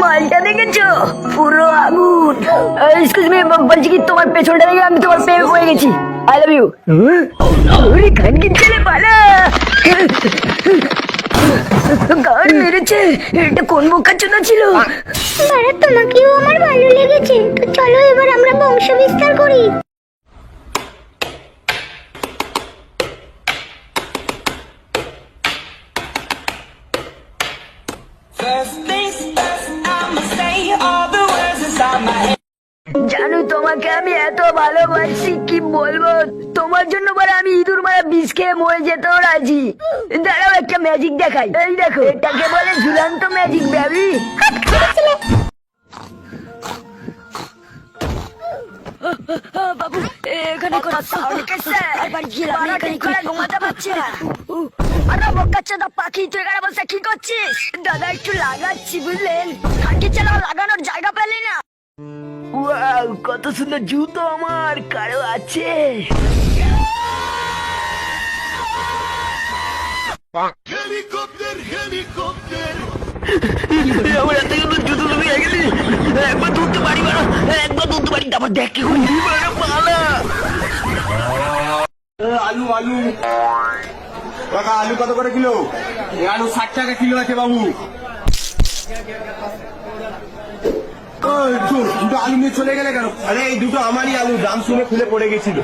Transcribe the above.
মালটা দেখেছো? পুরো আগুন। এক্সকিউজ মি, বলছি কি তোমার পেছনটা দেখে আমি তোমার প্রেমে পড়ে গেছি। I love you. ওরে খানকির ছেলে পালা। গান মেরেছে। এটা কোন বোকার জন্য ছিল? বাড়া, তোমাকেও আমার ভালো লেগেছে, তো চলো এবার আমরা বংশ বিস্তার করি। জানো তোমাকে আমি এত ভালোবাসি কি বলবো। তোমার জন্য বলে আমি ইঁদুর মারা বিষ খেয়ে মরে যেতেও রাজি। দাঁড়াও একটা ম্যাজিক দেখাই। এই দেখো, এটাকে বলে ঝুলন্ত ম্যাজিক বেবি। বাবু এখানে ঘুমাতে পারছি না। আরে বোকাচ্চোদা পাখি, তুই এখানে বসে কি করছিস? দাদা একটু লাগাচ্ছি বুঝলেন, খানকি চালা লাগানোর জায়গা পেলি না। ওয়াও, কত সুন্দর জুতো আমার, কারো আছে? আমার এত সুন্দর জুতো তুমি গেলি, একবার ধরতে পারি না, একবার ধরতে পারি, তারপর দেখ কি করি। পালা আলু আলু কাকা, আলু কত করে কিলো? আলু 60 টাকা কিলো আছে বাবু। দুটো আলু নিয়ে চলে গেলে কেন? আরে এই দুটো আমারই আলু, দাম শুনে খুলে পড়ে গেছিল।